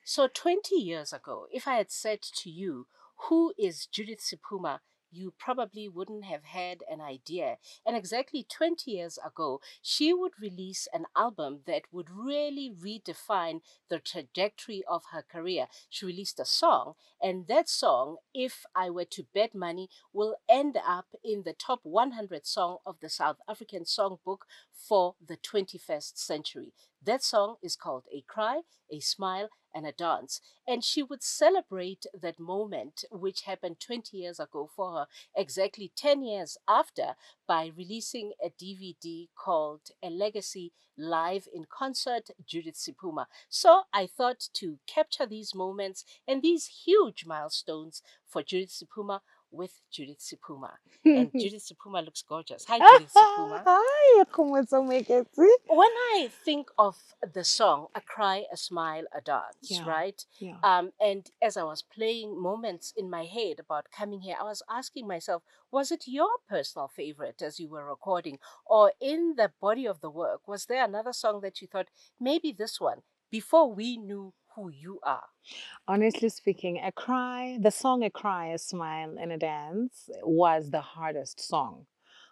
So 20 years ago, if I had said to you, who is Judith Sephuma, you probably wouldn't have had an idea. And exactly 20 years ago, she would release an album that would really redefine the trajectory of her career. She released a song, and that song, if I were to bet money, will end up in the top 100 song of the South African songbook for the 21st century. That song is called A Cry, A Smile, and a Dance. And she would celebrate that moment, which happened 20 years ago for her, exactly 10 years after, by releasing a DVD called A Legacy Live in Concert, Judith Sephuma. So I thought to capture these moments and these huge milestones for Judith Sephuma with Judith Sephuma. And Judith Sephuma looks gorgeous. Hi, Judith Sephuma. Hi, Kgomotso Moeketsi. When I think of the song "A Cry, a Smile, a Dance," Yeah, right? yeah. And as I was playing moments in my head about coming here, I was asking myself, was it your personal favorite as you were recording, or in the body of the work, was there another song that you thought maybe this one before we knew who you are? Honestly speaking, the song A Cry, a Smile, and a Dance was the hardest song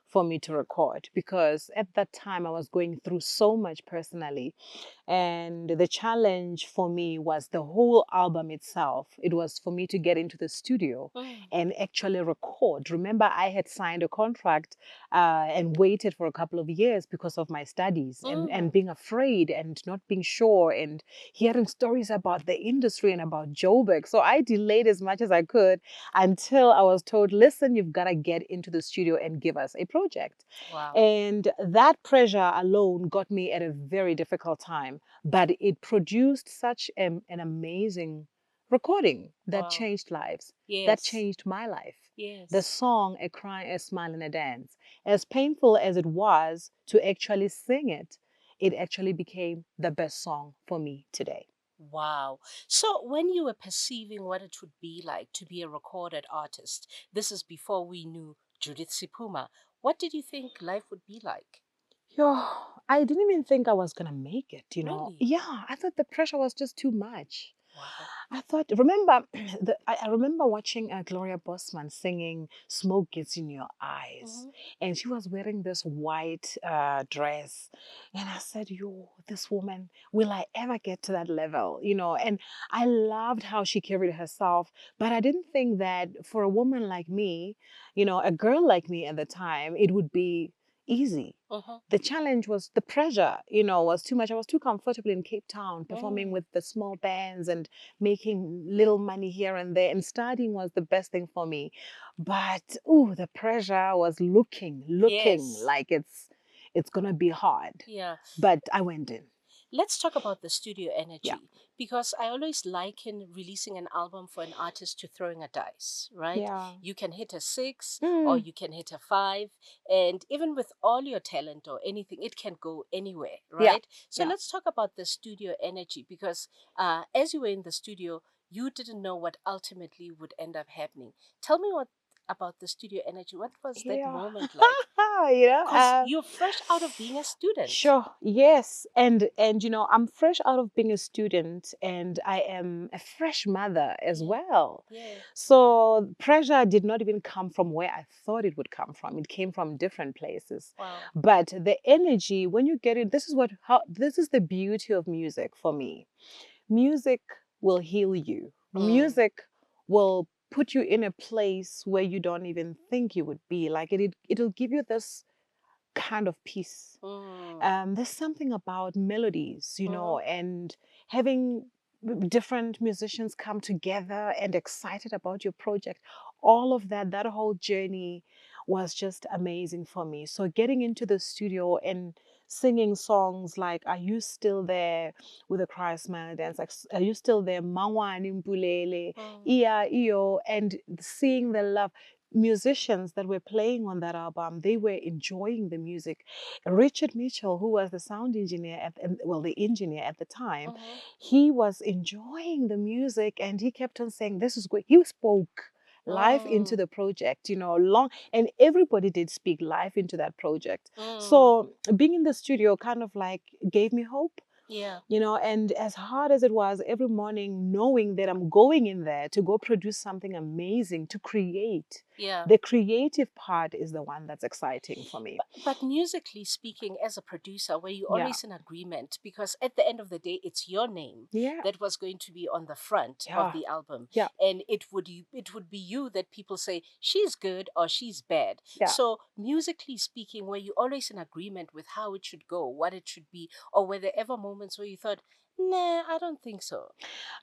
for me to record because at that time I was going through so much personally. And the challenge for me was the whole album itself. It was for me to get into the studio Mm. and actually record. Remember, I had signed a contract and waited for a couple of years because of my studies and Mm. being afraid and not being sure and hearing stories about the industry and about Joburg. So I delayed as much as I could until I was told, listen, you've got to get into the studio and give us a project. Wow. And that pressure alone got me at a very difficult time, but it produced such an amazing recording that Wow. changed lives, that Yes. changed my life. The Yes. song A Cry, a Smile, and a Dance, as painful as it was to actually sing it, it actually became the best song for me today. Wow. So when you were perceiving what it would be like to be a recorded artist, this is before we knew Judith Sephuma, what did you think life would be like? Yo, I didn't even think I was gonna make it. Really? Yeah, I thought the pressure was just too much. Wow. I thought, remember, I remember watching Gloria Bossman singing "Smoke Gets in Your Eyes," Hmm. and she was wearing this white dress, and I said, "Yo, this woman, will I ever get to that level?" And I loved how she carried herself, but I didn't think that for a woman like me, a girl like me at the time, it would be easy. Hmm. The challenge was the pressure, was too much. I was too comfortable in Cape Town performing Mm. with the small bands and making little money here and there. And studying was the best thing for me. But the pressure was looking Yes. like it's gonna be hard. Yeah. But I went in. Let's talk about the studio Yeah. energy because I always liken releasing an album for an artist to throwing a dice, right? Yeah. You can hit a six or Mm. you can hit a five, and even with all your talent or anything, it can go anywhere, Yeah. right? So Yeah. let's talk about the studio energy because as you were in the studio, you didn't know what ultimately would end up happening. Tell me what about the studio energy. What was that Yeah. moment like? you know, Because uh, you're fresh out of being a student. Sure. Yes. And I'm fresh out of being a student and I am a fresh mother as Yeah, well. yeah. So pressure did not even come from where I thought it would come from. It came from different places. Wow. But the energy when you get it, this is the beauty of music for me. Music will heal you. Mm. Music will put you in a place where you don't even think you would be. Like it'll give you this kind of peace. Mm. There's something about melodies, Mhm. and having different musicians come together and excited about your project. All of that whole journey was just amazing for me. So getting into the studio and singing songs like "Are You Still There" with a Cry, Smile, Dance, like "Are You Still There," Mangwani Mpulele, Mm. Iya Iyo, and seeing the love. Musicians that were playing on that album, they were enjoying the music. Richard Mitchell, who was the sound engineer the engineer at the time, Mhm. he was enjoying the music and he kept on saying, "This is great." He spoke life into Mm. the project, long, and everybody did speak life into that project. Mm. So being in the studio kind of like gave me hope Yeah. you know, and as hard as it was every morning, knowing that I'm going in there to go produce something amazing, to create, Yeah. the creative part is the one that's exciting for me. But musically speaking, as a producer, were you Yeah. always in agreement? Because at the end of the day, it's your name Yeah. that was going to be on the front of Yeah. the album, Yeah. and it would be you that people say she's good or she's bad. Yeah. So musically speaking, were you always in agreement with how it should go, what it should be, or were there ever moments where you thought, nah, I don't think so?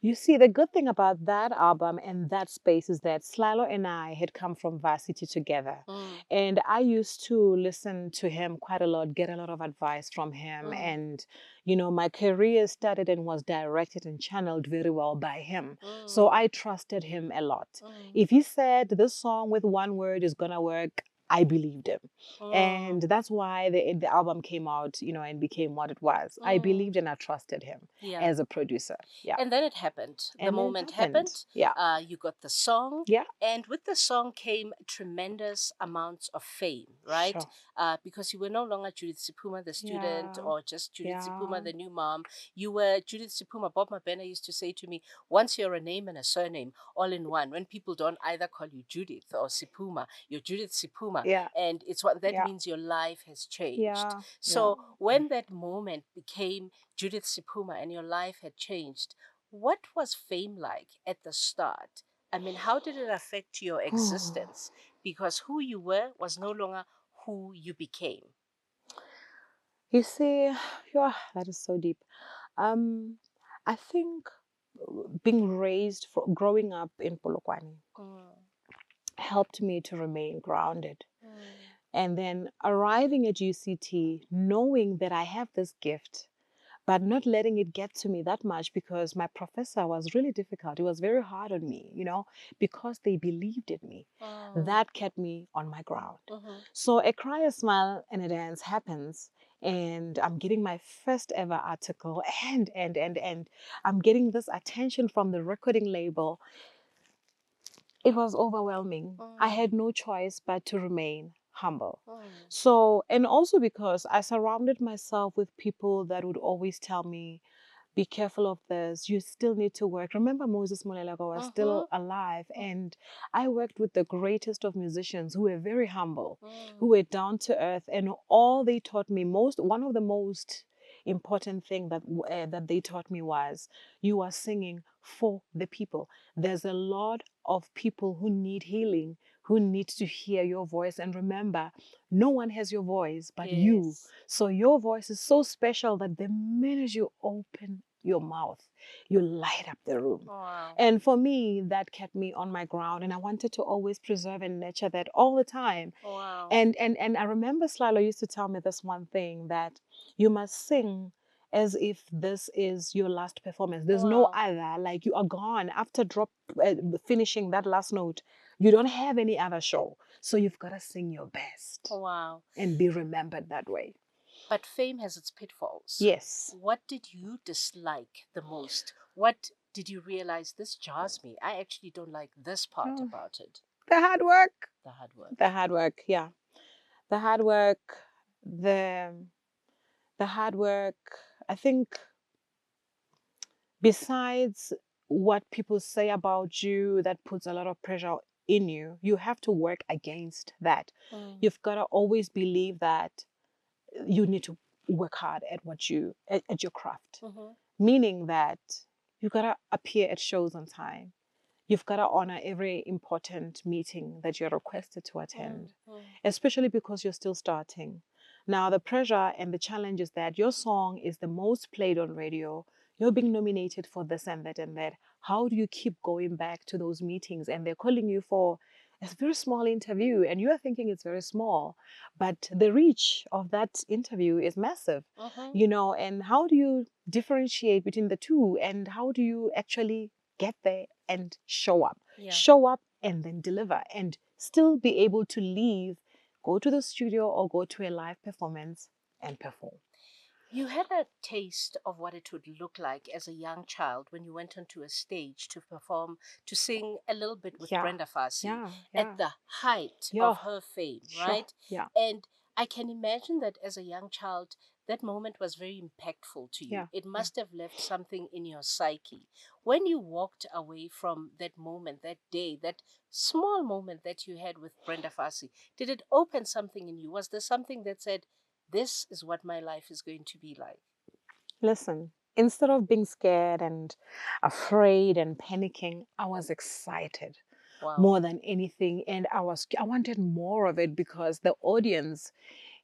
You see, the good thing about that album and that space is that Slylo and I had come from varsity together. Mm, And I used to listen to him quite a lot, get a lot of advice from him. mm, And, you know, my career started and was directed and channeled very well by him. So mm, I trusted him a lot. mm, If he said this song with one word is going to work, I believed him. mm, And that's why the album came out, you know, and became what it was. I mm. believed and I trusted him Yeah. as a producer. Yeah. And then it happened. The And then it moment happened. happened. Yeah. You got the song, Yeah. and with the song came tremendous amounts of fame, right? Sure. Because you were no longer Judith Sephuma, the student, Yeah. or just Judith Yeah. Sephuma, the new mom. You were Judith Sephuma. Bob Mabena used to say to me, once you're a name and a surname all in one, when people don't either call you Judith or Sephuma, you're Judith Sephuma. Yeah. And it's what that Yeah. means your life has changed. Yeah. Yeah. So when that moment became Judith Sephuma and your life had changed, what was fame like at the start? I mean, how did it affect your existence? Because who you were was no longer who you became. You see, yeah, that is so deep. I think being raised, growing up in Polokwane Mm, helped me to remain grounded. mm, And then arriving at UCT, knowing that I have this gift, but not letting it get to me that much because my professor was really difficult. It was very hard on me, you know, because they believed in me. mm, That kept me on my ground. mhm. So a cry, a smile, and a dance happens. And I'm getting my first ever article, and I'm getting this attention from the recording label. It was overwhelming. I Mm, had no choice but to remain humble. mm, So, and also because I surrounded myself with people that would always tell me, be careful of this. You still need to work. Remember, Moses Molelago was still mhm, alive, mm, and I worked with the greatest of musicians who were very humble, who mm. were down to earth, and all they taught me one of the most important thing that they taught me was you are singing for the people. There's a lot of people who need healing, who need to hear your voice, and remember, no one has your voice but you. Yes. So your voice is so special that the minute you open your mouth, you light up the room. Wow. And for me, that kept me on my ground. And I wanted to always preserve and nurture that all the time. Wow. And I remember Slilo used to tell me this one thing that you must sing as if this is your last performance. There's no Wow. other. Like you are gone after finishing that last note. You don't have any other show. So you've got to sing your best Wow. and be remembered that way. But fame has its pitfalls. Yes. What did you dislike the most? What did you realize this jars me? I actually don't like this part Oh, about it. the hard work. The hard work. The hard work. Yeah. The hard work. The the hard work. I think besides what people say about you that puts a lot of pressure in you, you have to work against that. Mm, You've got to always believe that you need to work hard at at your craft, mm-hmm, meaning that you got to appear at shows on time. You've got to honor every important meeting that you're requested to mm, attend, mm, especially because you're still starting. Now, the pressure and the challenge is that your song is the most played on radio. You're being nominated for this and that and that. How do you keep going back to those meetings and they're calling you for a very small interview and you are thinking it's very small, but the reach of that interview is massive, mm-hmm. you know, and how do you differentiate between the two and how do you actually get there and Yeah. show up and then deliver and still be able to leave, go to the studio or go to a live performance and perform. You had a taste of what it would look like as a young child when you went onto a stage to perform, to sing a little bit with Yeah, Brenda Fassie yeah, at yeah, the height yeah, of her fame, sure, right? yeah, And I can imagine that as a young child, that moment was very impactful to you. Yeah. It must have left something in your psyche. When you walked away from that moment, that day, that small moment that you had with Brenda Fassie, did it open something in you? Was there something that said, this is what my life is going to be like? Listen, instead of being scared and afraid and panicking, I was excited Wow. more than anything. And I wanted more of it because the audience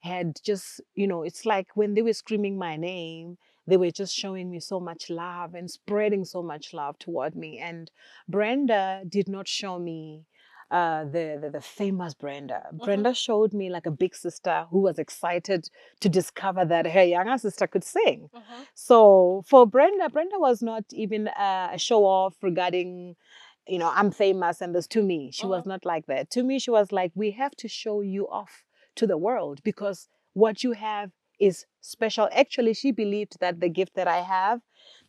had just, it's like when they were screaming my name, they were just showing me so much love and spreading so much love toward me. And Brenda did not show me the famous Brenda. Mm-hmm. Brenda showed me like a big sister who was excited to discover that her younger sister could sing. Mm-hmm. So for Brenda, Brenda was not even a show off regarding, I'm famous and this to me. She Mm-hmm. was not like that. To me, she was like, we have to show you off to the world because what you have is special. Actually, she believed that the gift that I have,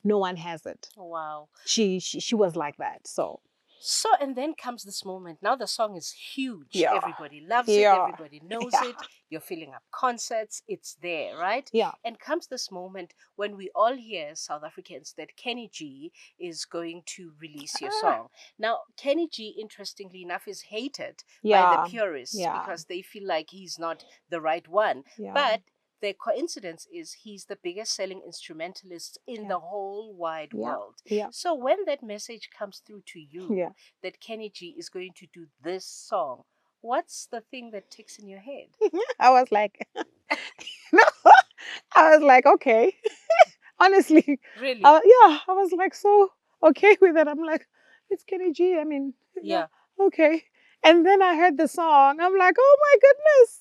no one has it. Wow. She was like that. So So, and then comes this moment. Now the song is huge. yeah, Everybody loves it. yeah, Everybody knows yeah, it. You're filling up concerts. It's there, right? yeah. And comes this moment when we all hear, South Africans, that Kenny G is going to release your Ah, song. Now, Kenny G, interestingly enough, is hated by the yeah, purists yeah, because they feel like he's not the right one. yeah, But the coincidence is he's the biggest selling instrumentalist in yeah, the whole wide yeah, world. yeah, So when that message comes through to yeah. you that Kenny G is going to do this song, what's the thing that ticks in your head? I was like, no, I was like, okay. Honestly, Really? yeah, I was like so okay with it. I'm like, it's Kenny G. I mean, yeah, Yeah. okay. And then I heard the song. I'm like, oh my goodness.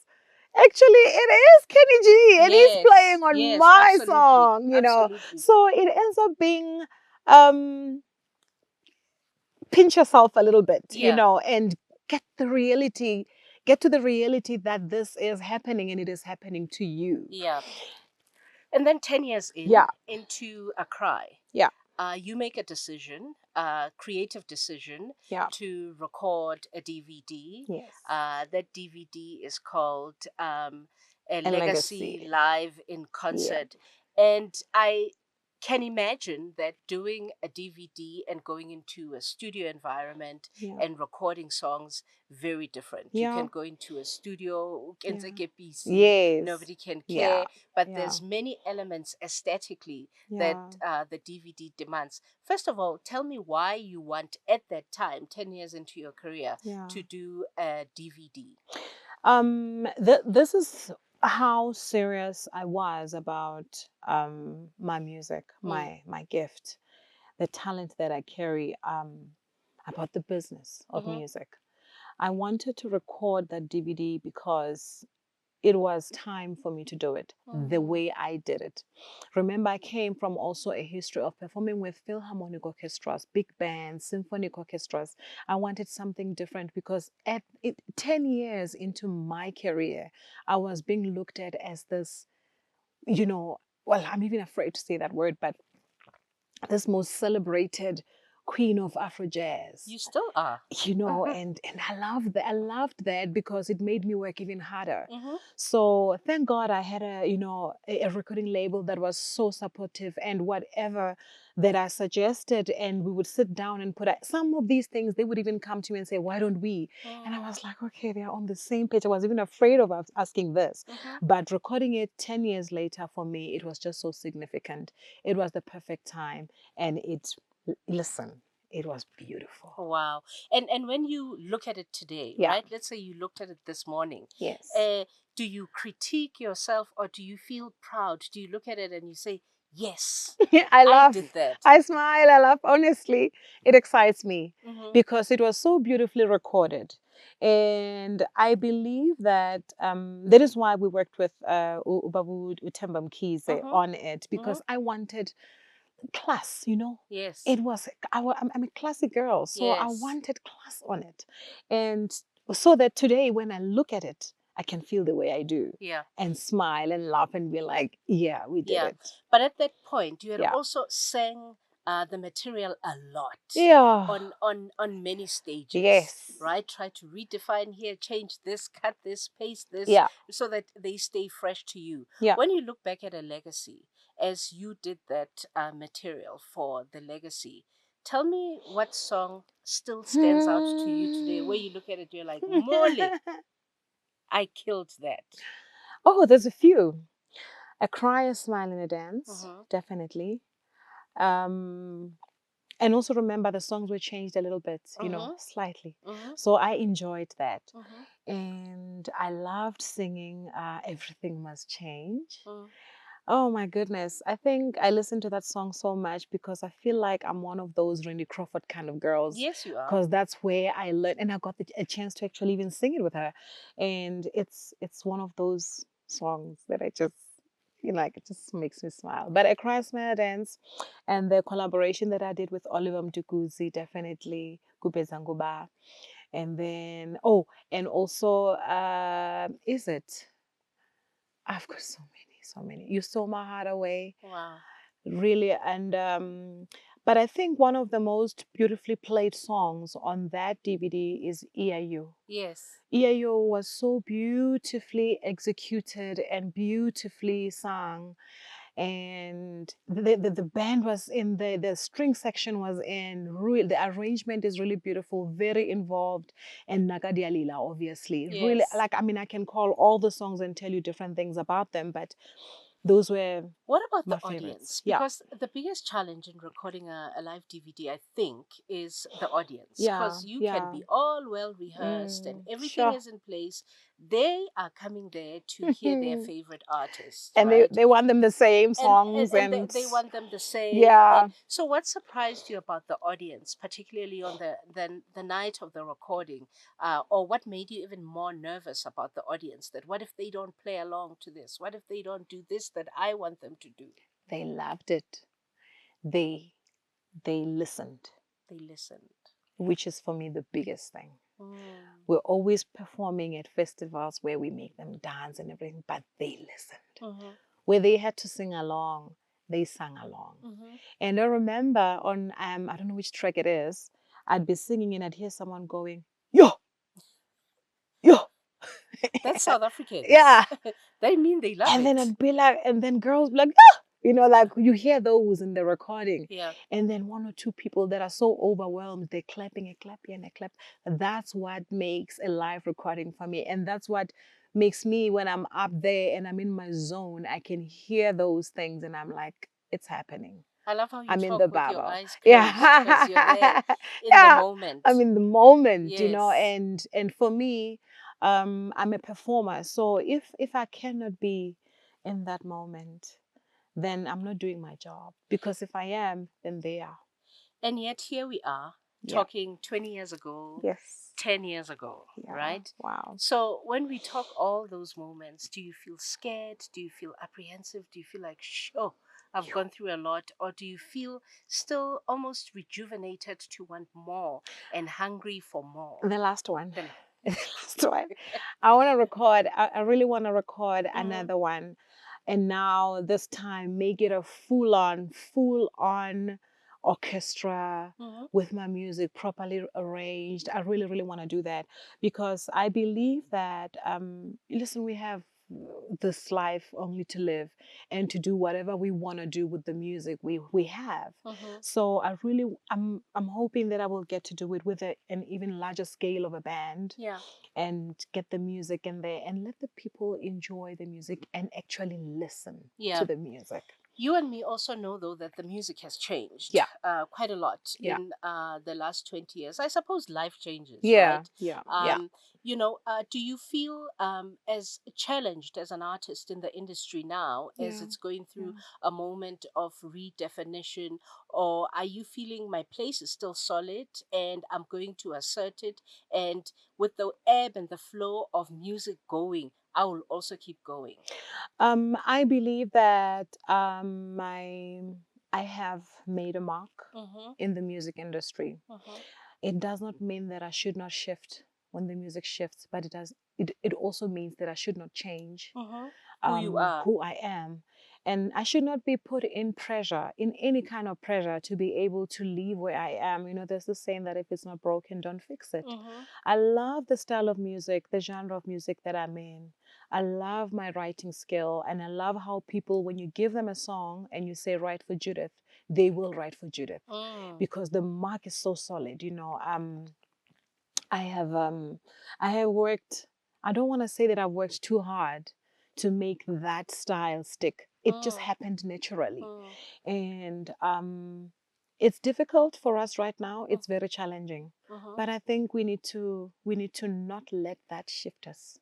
Actually, it is Kenny G, and he's Yes. playing on Yes, my absolutely. song. Absolutely. So it ends up being um pinch yourself a little bit, Yeah. and get the reality, get to the reality that this is happening and it is happening to you. Yeah. And then 10 years Yeah, into A Cry, yeah, you make a decision, a creative decision, yeah. to record a DVD. Yes. That DVD is called A And Legacy legacy. Live in Yeah. Concert. And I can imagine that doing a DVD and going into a studio environment Yeah. and recording songs very different. You can Yeah. go into a studio, can Yeah. take a PC, Yes. nobody can Yeah. care, but Yeah. there's many elements aesthetically that Yeah. the DVD demands. First of all, tell me why you want at that time, 10 years into your career, Yeah. to do a DVD. This is how serious I was about my music, Mm. my gift, the talent that I carry, about the business of Mm-hmm. music. I wanted to record that DVD because it was time for me to do it the Mm. way I did it. Remember, I came from also a history of performing with philharmonic orchestras, big bands, symphonic orchestras. I wanted something different because 10 years into my career, I was being looked at as this, well, I'm even afraid to say that word, but this most celebrated queen of Afro jazz. You still are. And I loved that because it made me work even harder. Mm-hmm. So thank God I had a recording label that was so supportive, and whatever that I suggested, and we would sit down and some of these things, they would even come to me and say, why don't we? And I Mm. was like, okay, they're on the same page. I was even afraid of asking this, Mm-hmm. but recording it 10 years later, for me, it was just so significant. It was the perfect time, and listen, it was beautiful. Wow. And when you look at it today, Yeah. right? Let's say you looked at it this morning. Yes. Do you critique yourself or do you feel proud? Do you look at it and you say, yes, I I laugh. did that? I smile. I laugh. Honestly, it excites me Mm-hmm. because it was so beautifully recorded. And I believe that that is why we worked with Ubabu Utembam Kize Mm-hmm. on it, Mm-hmm. because I wanted class, Yes. It was, I'm a classy girl, so I Yes. wanted class on it. And so that today, when I look at it, I can feel the way I do Yeah. and smile and laugh and be like, yeah, we did Yeah. it. But at that point, you had Yeah. also sang the material a lot Yeah. on many stages, Yes. right? Try to redefine here, change this, cut this, paste this, Yeah. so that they stay fresh to you. Yeah. When you look back at a legacy, as you did that material for the legacy, tell me what song still stands out to you today, where you look at it, you're like, Mole, I killed that. Oh, there's a few. A cry, a smile, and a dance, Mm-hmm. definitely. Um, and also remember the songs were changed a little bit, Mm-hmm. slightly. Mm-hmm. So I enjoyed that. Mm-hmm. And I loved singing Everything Must Change. Mm. Oh my goodness. I think I listened to that song so much because I feel like I'm one of those Randy Crawford kind of girls. Yes, you are. Because that's where I learned, and I got a chance to actually even sing it with her. And it's one of those songs that I just, like, it just makes me smile. But A Cry, Smile, Dance, and the collaboration that I did with Oliver Mtukudzi, definitely Kupezanguba. And then, oh, and also, is it? I've got so many, so many. You Stole My Heart Away, Wow. really. And but I think one of the most beautifully played songs on that DVD is EIU. Yes. EIU was so beautifully executed and beautifully sung, and the band was in, the string section was in, real, the arrangement is really beautiful, very involved. And Nagadialila, obviously, really, Yes. like, I mean, I can call all the songs and tell you different things about them, but those were What about the my favorites. audience? Yeah. Because the biggest challenge in recording a live DVD, I think, is the audience. Yeah. Because you can Yeah. be all well rehearsed and everything Sure. is in place. They are coming there to hear their favorite artist, And right? they want them the same and songs, and and they want them the same. And yeah. so what surprised you about the audience, particularly on the night of the recording, or what made you even more nervous about the audience? That what if they don't play along to this? What if they don't do this that I want them to do? They loved it. They they listened, They listened. which is for me the biggest thing. Mm. We're always performing at festivals where we make them dance and everything, but they listened. Mm-hmm. Where they had to sing along, they sang along. Mm-hmm. And I remember on, I don't know which track it is, I'd be singing and I'd hear someone going, yo, yo. That's South Africans. Yeah. They mean they love And then it. I'd be like, and then girls be like, ah! Like you hear those in the recording. Yeah. And then one or two people that are so overwhelmed, they're clapping and clapping and they clap. That's what makes a live recording for me. And that's what makes me, when I'm up there and I'm in my zone, I can hear those things and I'm like, it's happening. I love how you I'm in talk the with your Bible. eyes closed because you're there Yeah. in the Yeah. moment. I'm in the moment, Yes. and for me, I'm a performer. So if I cannot be in that moment, then I'm not doing my job. Because if I am, then they are. And yet here we are Yeah. talking 20 years ago, Yes. 10 years ago, Yeah. right? Wow. So when we talk all those moments, do you feel scared? Do you feel apprehensive? Do you feel like, sure, I've gone through a lot? Or do you feel still almost rejuvenated to want more and hungry for more? The last one. Then, The last one. I want to record. I really want to record Mhm. another one. And now this time make it a full on orchestra Mhm. with my music properly arranged. I really, really want to do that because I believe that, listen, we have this life only to live and to do whatever we want to do with the music we have. Mhm. So I'm hoping that I will get to do it with an even larger scale of a band Yeah. and get the music in there and let the people enjoy the music and actually listen to Yeah. the music. You and me also know, though, that the music has changed Yeah. quite a lot Yeah. in the last 20 years. I suppose life changes, Yeah. right? Yeah. Yeah. Um, do you feel as challenged as an artist in the industry now as Yeah. it's going through Yeah. a moment of redefinition? Or are you feeling my place is still solid and I'm going to assert it? And with the ebb and the flow of music going, I will also keep going. I believe that I have made a mark Mm-hmm. in the music industry. Mm-hmm. It does not mean that I should not shift when the music shifts, but it also means that I should not change Mm-hmm. Who you are. who I am. And I should not be put in pressure, in any kind of pressure, to be able to leave where I am. There's this saying that if it's not broken, don't fix it. I love the style of music, the genre of music that I'm in. I love my writing skill, and I love how people, when you give them a song and you say, write for Judith, they will write for Judith because the mark is so solid. I have worked, I don't want to say that I've worked too hard to make that style stick. It just happened naturally. And it's difficult for us right now. It's very challenging. But I think we need to not let that shift us.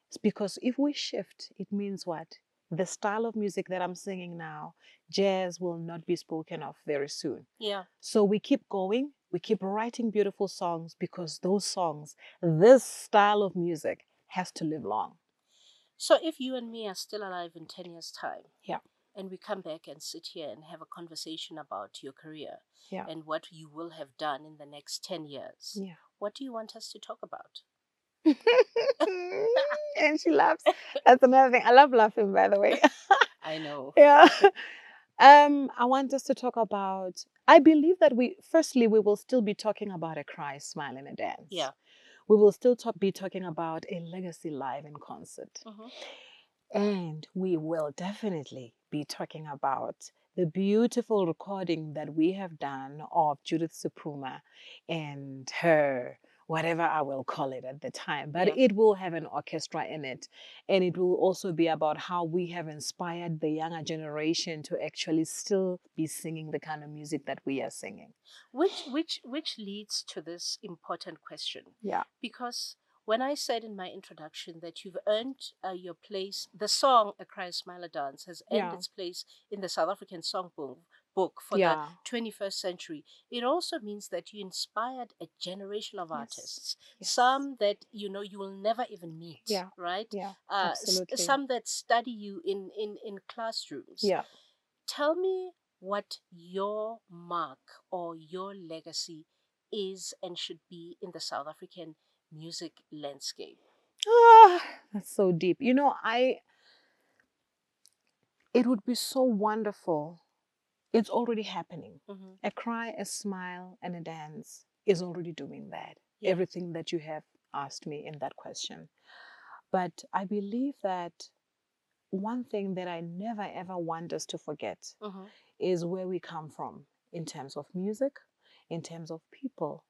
It's because if we shift, it means what? The style of music that I'm singing now, jazz, will not be spoken of very soon. Yeah. So we keep going, we keep writing beautiful songs, because those songs, this style of music, has to live long. So if you and me are still alive in 10 years' time, Yeah. and we come back and sit here and have a conversation about your career, Yeah. and what you will have done in the next 10 years, Yeah. what do you want us to talk about? And she laughs. That's another thing. I love laughing, by the way. I know. Yeah. I want us to talk about, I believe that we will still be talking about a cry, smile, and a dance. Yeah. We will still be talking about a legacy live in concert. And we will definitely be talking about the beautiful recording that we have done of Judith Sephuma and her, whatever I will call it at the time. But it will have an orchestra in it. And it will also be about how we have inspired the younger generation to actually still be singing the kind of music that we are singing. Which leads to this important question. Yeah. Because when I said in my introduction that you've earned your place, the song A Cry, Smile, a Dance has earned its place in the South African Songbook for the 21st century, it also means that you inspired a generation of artists. Some that you will never even meet, right? Yeah, absolutely. Some that study you in classrooms. Yeah. Tell me what your mark or your legacy is and should be in the South African music landscape. That's so deep. It would be so wonderful. It's already happening. A cry, a smile, and a dance is already doing that. Everything that you have asked me in that question. But I believe that one thing that I never ever want us to forget is where we come from in terms of music, in terms of people.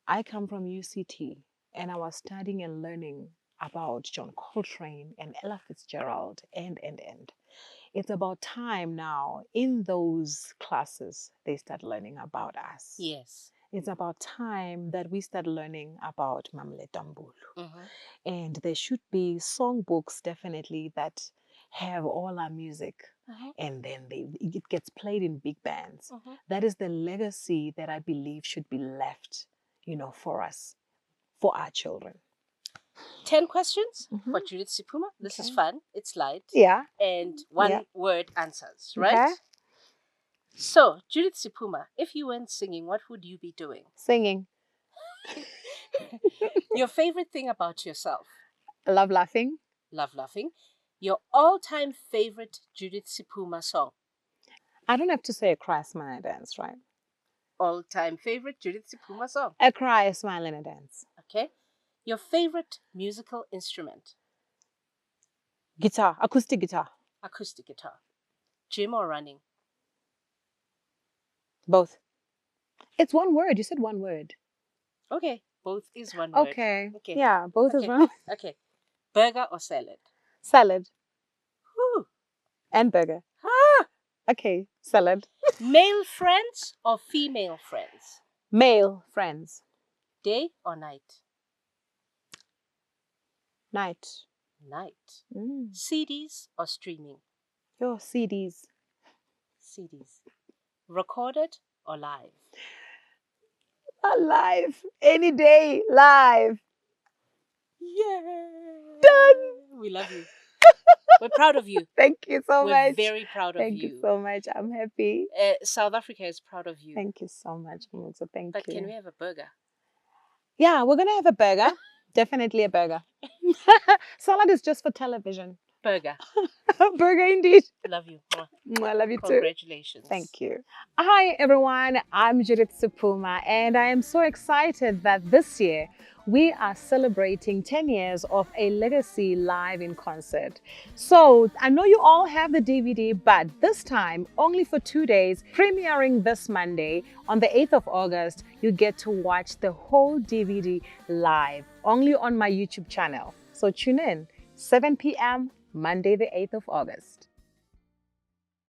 I come from UCT, and I was studying and learning about John Coltrane and Ella Fitzgerald and. It's about time now in those classes they start learning about us. Yes. It's about time that we start learning about Mamle Tambulu. And there should be songbooks definitely that have all our music, and then it gets played in big bands. That is the legacy that I believe should be left, for us, for our children. 10 questions for Judith Sephuma. This is fun. It's light. Yeah. And one word answers, right? Okay. So, Judith Sephuma, if you weren't singing, what would you be doing? Singing. Your favorite thing about yourself? I love laughing. Love laughing. Your all-time favorite Judith Sephuma song? I don't have to say A Cry, Smile, and a Dance, right? All-time favorite Judith Sephuma song? A Cry, a Smile, and a Dance. Okay. Your favorite musical instrument? Guitar, acoustic guitar. Acoustic guitar. Gym or running? Both. It's one word. You said one word. Okay. Both is one word. Okay. Yeah, both is one. Okay. Burger or salad? Salad. Whew. And burger. Ah! Okay, salad. Male friends or female friends? Male friends. Day or night? Night. Night. CDs or streaming? Your CDs. CDs. Recorded or live? Live. Any day. Live. Yeah. Done. We love you. We're proud of you. Thank you so much. We're very proud of you. Thank you so much. I'm happy. South Africa is proud of you. Thank you so much, Kgomotso. Thank you. But can we have a burger? Yeah, we're going to have a burger. Definitely a burger. Salad is just for television. Burger. Burger indeed. Love you. Mwah. I love you too. Congratulations. Thank you. Hi, everyone. I'm Judith Sephuma, and I am so excited that this year we are celebrating 10 years of A Legacy live in concert. So I know you all have the DVD, but this time, only for 2 days, premiering this Monday on the 8th of August, you get to watch the whole DVD live, only on my YouTube channel. So tune in, 7 p.m., Monday, the 8th of August.